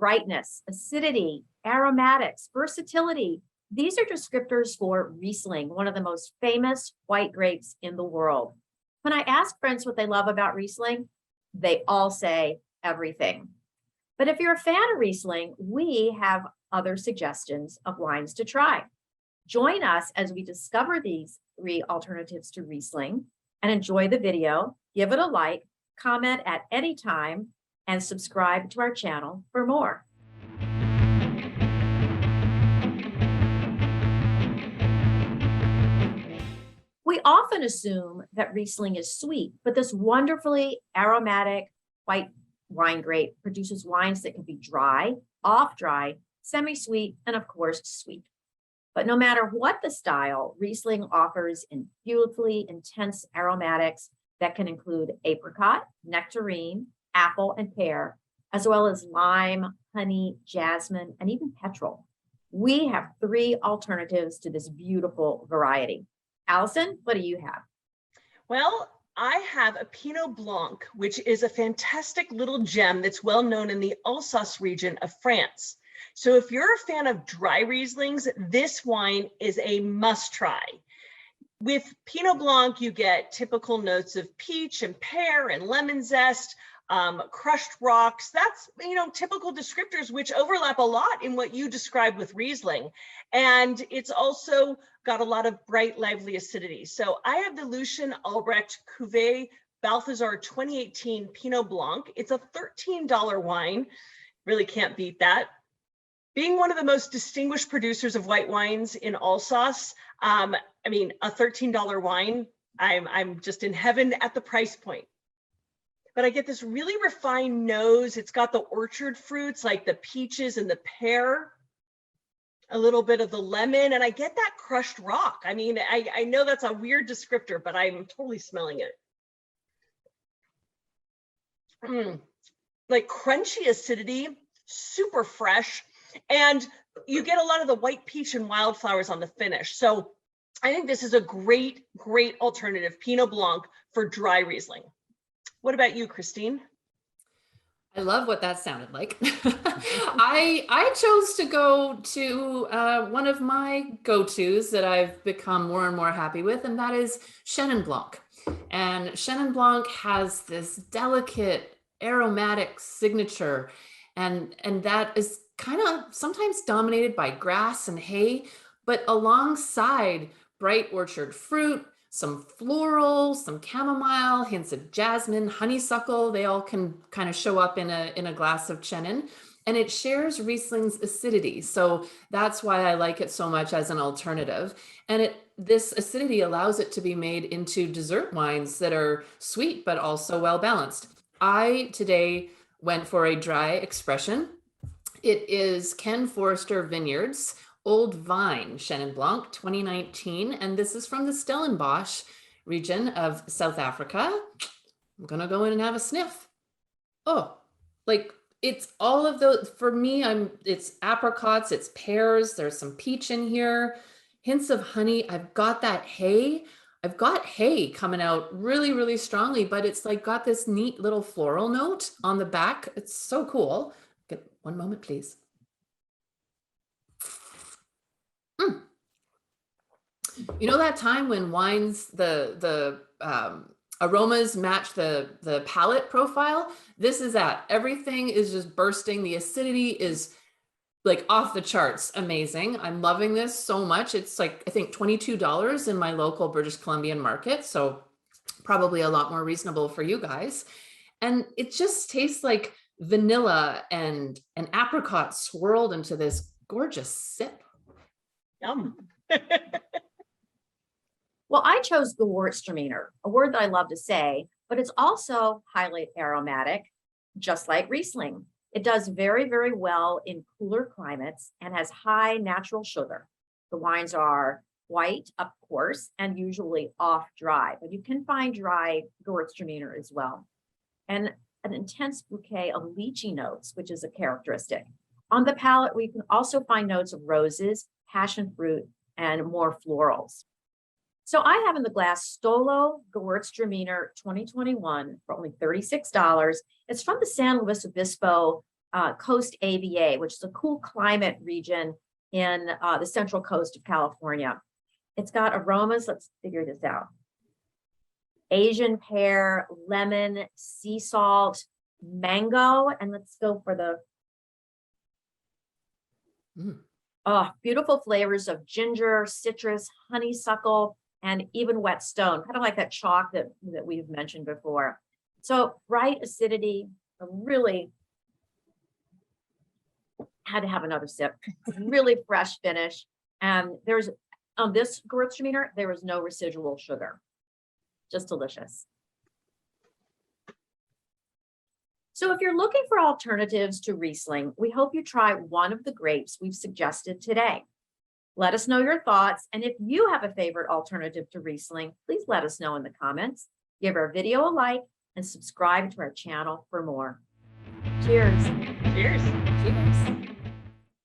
brightness, acidity, aromatics, versatility. These are descriptors for Riesling, one of the most famous white grapes in the world. When I ask friends what they love about Riesling, they all say everything. But if you're a fan of Riesling, we have other suggestions of wines to try. Join us as we discover these 3 alternatives to Riesling and enjoy the video. Give it a like, comment at any time, and subscribe to our channel for more. We often assume that Riesling is sweet, but this wonderfully aromatic white wine grape produces wines that can be dry, off-dry, semi-sweet, and of course, sweet. But no matter what the style, Riesling offers in beautifully intense aromatics that can include apricot, nectarine, apple, and pear, as well as lime, honey, jasmine, and even petrol. We have 3 alternatives to this beautiful variety. Allison, what do you have? Well, I have a Pinot Blanc, which is a fantastic little gem that's well known in the Alsace region of France. So if you're a fan of dry Rieslings, this wine is a must try. With Pinot Blanc, you get typical notes of peach and pear and lemon zest, crushed rocks. That's, typical descriptors which overlap a lot in what you described with Riesling. And it's also got a lot of bright, lively acidity. So I have the Lucien Albrecht Cuvée Balthazar 2018 Pinot Blanc. It's a $13 wine. Really can't beat that. Being one of the most distinguished producers of white wines in Alsace, a $13 wine, I'm just in heaven at the price point. But I get this really refined nose. It's got the orchard fruits like the peaches and the pear, a little bit of the lemon, and I get that crushed rock. I know that's a weird descriptor, but I'm totally smelling it. Like crunchy acidity, super fresh. And you get a lot of the white peach and wildflowers on the finish. So I think this is a great, great alternative, Pinot Blanc, for dry Riesling. What about you, Christine? I love what that sounded like. I chose to go to one of my go-tos that I've become more and more happy with, and that is Chenin Blanc. And Chenin Blanc has this delicate aromatic signature, and that is kind of sometimes dominated by grass and hay, but alongside bright orchard fruit, some floral, some chamomile, hints of jasmine, honeysuckle, they all can kind of show up in a glass of Chenin. And it shares Riesling's acidity. So that's why I like it so much as an alternative. And this acidity allows it to be made into dessert wines that are sweet, but also well balanced. I today went for a dry expression. It is Ken Forrester Vineyards Old Vine Chenin Blanc 2019, and this is from the Stellenbosch region of South Africa. I'm gonna go in and have a sniff. Oh, like it's all of those, for me, it's apricots, it's pears, there's some peach in here, hints of honey. I've got that hay. I've got hay coming out really, really strongly, but it's like got this neat little floral note on the back. It's so cool. Get one moment, please. You know that time when wines, the aromas match the palate profile? This is that. Everything is just bursting. The acidity is like off the charts. Amazing. I'm loving this so much. It's like, I think $22 in my local British Columbian market. So probably a lot more reasonable for you guys. And it just tastes like vanilla and an apricot swirled into this gorgeous sip. Yum. Well, I chose Gewurtztraminer, a word that I love to say, but it's also highly aromatic, just like Riesling. It does very, very well in cooler climates and has high natural sugar. The wines are white, of course, and usually off dry, but you can find dry Gewurztraminer as well. And an intense bouquet of lychee notes, which is a characteristic. On the palate, we can also find notes of roses, passion fruit, and more florals. So I have in the glass Stolo Gewurztraminer 2021 for only $36. It's from the San Luis Obispo Coast AVA, which is a cool climate region in the central coast of California. It's got aromas. Let's figure this out. Asian pear, lemon, sea salt, mango, and let's go for the beautiful flavors of ginger, citrus, honeysuckle, and even whetstone, kind of like that chalk that we've mentioned before. So bright acidity, a really had to have another sip. Really fresh finish, and there's on this Gewurztraminer there was no residual sugar. Just delicious. So if you're looking for alternatives to Riesling, we hope you try one of the grapes we've suggested today. Let us know your thoughts, and if you have a favorite alternative to Riesling, please let us know in the comments. Give our video a like and subscribe to our channel for more. Cheers. Cheers. Cheers.